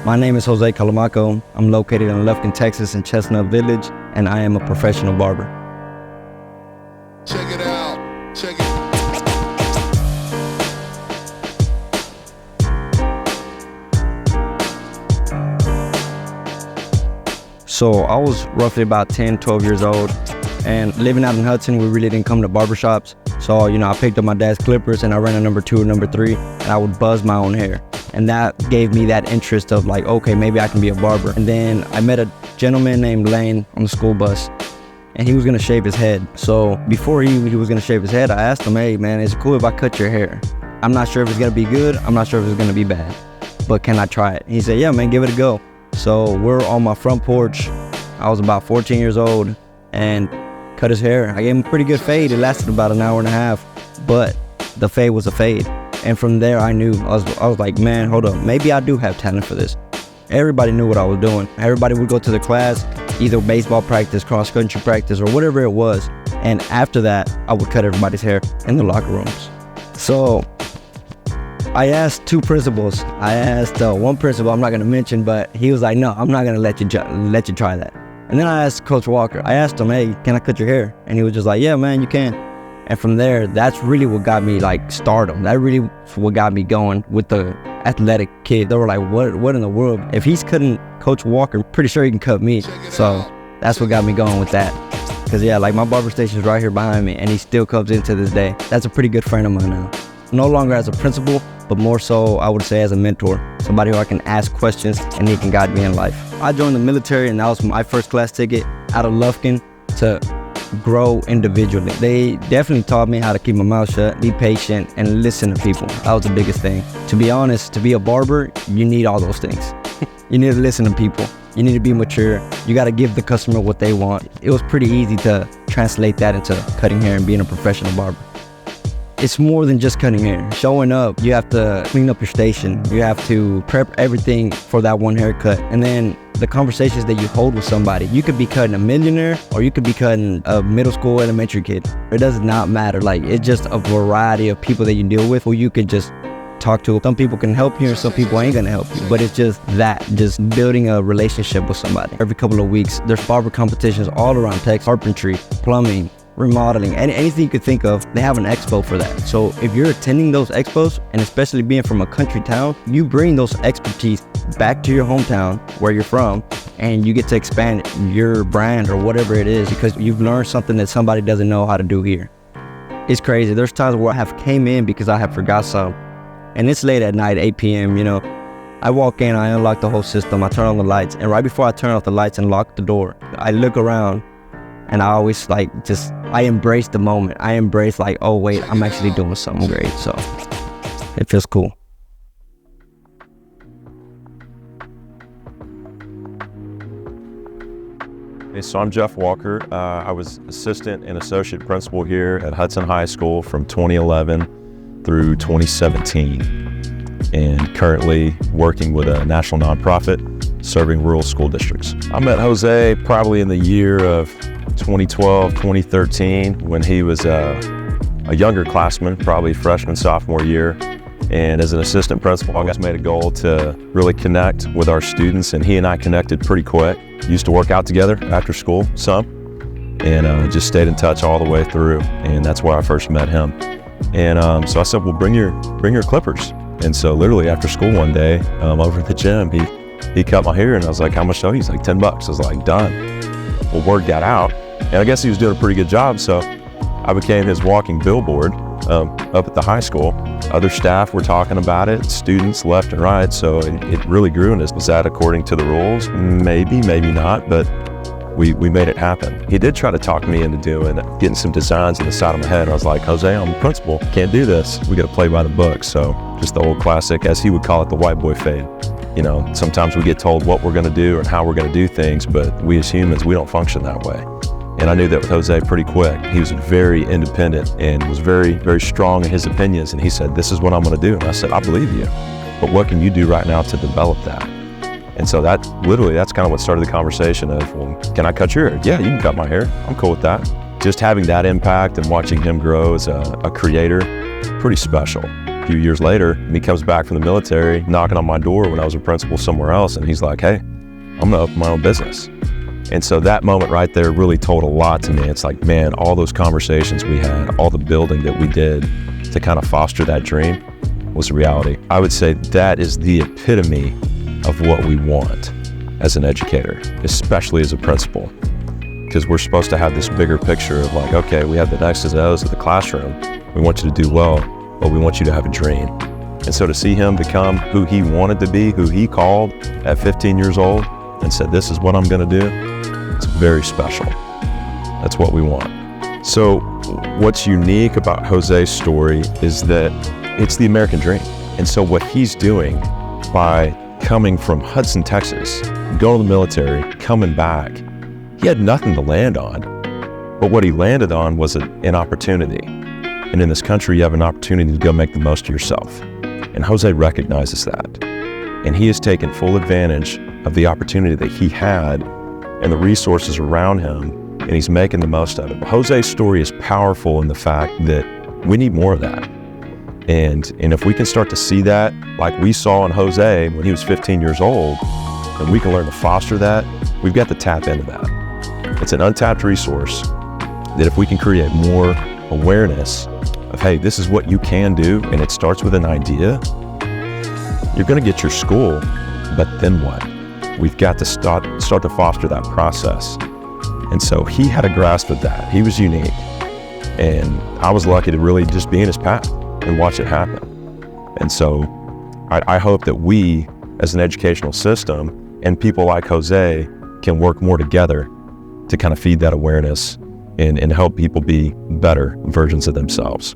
My name is Jose Calamaco. I'm located in Lufkin, Texas in Chestnut Village, and I am a professional barber. Check it out. Check it. So I was roughly about 10, 12 years old, and living out in Hudson, we really didn't come to barbershops. So, I picked up my dad's clippers and I ran a number 2 or number 3, and I would buzz my own hair. And that gave me that interest of like, okay, maybe I can be a barber. And then I met a gentleman named Lane on the school bus, and he was gonna shave his head. So before he was gonna shave his head, I asked him, hey man, is it cool if I cut your hair? I'm not sure if it's gonna be good, I'm not sure if it's gonna be bad, but can I try it? He said, yeah man, give it a go. So we're on my front porch. I was about 14 years old and cut his hair. I gave him a pretty good fade. It lasted about an hour and a half, but the fade was a fade. And from there I knew, I was like, man, hold up, maybe I do have talent for this. Everybody knew what I was doing. Everybody would go to the class, either baseball practice, cross country practice, or whatever it was. And after that, I would cut everybody's hair in the locker rooms. So I asked 2 principals. I asked one principal I'm not gonna mention, but he was like, no, I'm not gonna let you try that. And then I asked Coach Walker, I asked him, hey, can I cut your hair? And he was just like, yeah, man, you can. And from there, that's really what got me like stardom. That really what got me going with the athletic kid. They were like, what in the world? If he's cutting Coach Walker, pretty sure he can cut me. So that's what got me going with that. Cause yeah, like my barber station's right here behind me, and he still comes in to this day. That's a pretty good friend of mine now. No longer as a principal, but more so I would say as a mentor. Somebody who I can ask questions and he can guide me in life. I joined the military, and that was my first class ticket out of Lufkin to grow individually. They definitely taught me how to keep my mouth shut, be patient, and listen to people. That was the biggest thing. To be honest, to be a barber, you need all those things. You need to listen to people. You need to be mature. You got to give the customer what they want. It was pretty easy to translate that into cutting hair and being a professional barber. It's more than just cutting hair. Showing up, you have to clean up your station. You have to prep everything for that one haircut. And then the conversations that you hold with somebody. You could be cutting a millionaire, or you could be cutting a middle school elementary kid. It does not matter. Like, it's just a variety of people that you deal with who you could just talk to. Some people can help you and some people ain't gonna help you, but it's just building a relationship with somebody. Every couple of weeks, there's barber competitions all around Texas. Carpentry, plumbing, remodeling, anything you could think of, they have an expo for that. So if you're attending those expos, and especially being from a country town, you bring those expertise back to your hometown where you're from, and you get to expand your brand or whatever it is, because you've learned something that somebody doesn't know how to do here. It's crazy. There's times where I have came in because I have forgot something, and it's late at night, 8 p.m., I walk in, I unlock the whole system, I turn on the lights, and right before I turn off the lights and lock the door, I look around, and I always I embrace the moment. I embrace like, oh wait, I'm actually doing something great. So it feels cool. Hey, so I'm Jeff Walker. I was assistant and associate principal here at Hudson High School from 2011 through 2017, and currently working with a national nonprofit serving rural school districts. I met Jose probably in the year of 2012, 2013, when he was a younger classman, probably freshman, sophomore year. And as an assistant principal, I made a goal to really connect with our students, and he and I connected pretty quick. Used to work out together after school some, and just stayed in touch all the way through, and that's where I first met him. And so I said, well, bring your clippers. And so literally after school one day, over at the gym, he cut my hair, and I was like, how much though? He's like, $10. I was like, done. Well, word got out, and I guess he was doing a pretty good job, so I became his walking billboard up at the high school. Other staff were talking about it, students left and right, so it really grew. And was that according to the rules? Maybe, maybe not, but we made it happen. He did try to talk me into getting some designs on the side of my head. I was like, Jose, I'm the principal, can't do this. We got to play by the book. So just the old classic, as he would call it, the white boy fade. Sometimes we get told what we're gonna do and how we're gonna do things, but we as humans, we don't function that way. And I knew that with Jose pretty quick. He was very independent and was very, very strong in his opinions. And he said, this is what I'm gonna do. And I said, I believe you, but what can you do right now to develop that? And so that's kind of what started the conversation of, well, can I cut your hair? Yeah, you can cut my hair. I'm cool with that. Just having that impact and watching him grow as a creator, pretty special. A few years later, he comes back from the military, knocking on my door when I was a principal somewhere else, and he's like, hey, I'm gonna open my own business. And so that moment right there really told a lot to me. It's like, man, all those conversations we had, all the building that we did to kind of foster that dream was a reality. I would say that is the epitome of what we want as an educator, especially as a principal, because we're supposed to have this bigger picture of like, okay, we have the X's and O's of the classroom. We want you to do well, but we want you to have a dream. And so to see him become who he wanted to be, who he called at 15 years old and said, this is what I'm gonna do, it's very special. That's what we want. So what's unique about Jose's story is that it's the American dream. And so what he's doing by coming from Hudson, Texas, going to the military, coming back, he had nothing to land on. But what he landed on was an opportunity. And in this country, you have an opportunity to go make the most of yourself. And Jose recognizes that. And he has taken full advantage of the opportunity that he had and the resources around him, and he's making the most of it. Jose's story is powerful in the fact that we need more of that. And if we can start to see that, like we saw in Jose when he was 15 years old, and we can learn to foster that, we've got to tap into that. It's an untapped resource that if we can create more awareness of, hey, this is what you can do, and it starts with an idea, you're gonna get your school, but then what? We've got to start to foster that process. And so he had a grasp of that. He was unique. And I was lucky to really just be in his path and watch it happen. And so I hope that we, as an educational system, and people like Jose can work more together to kind of feed that awareness and help people be better versions of themselves.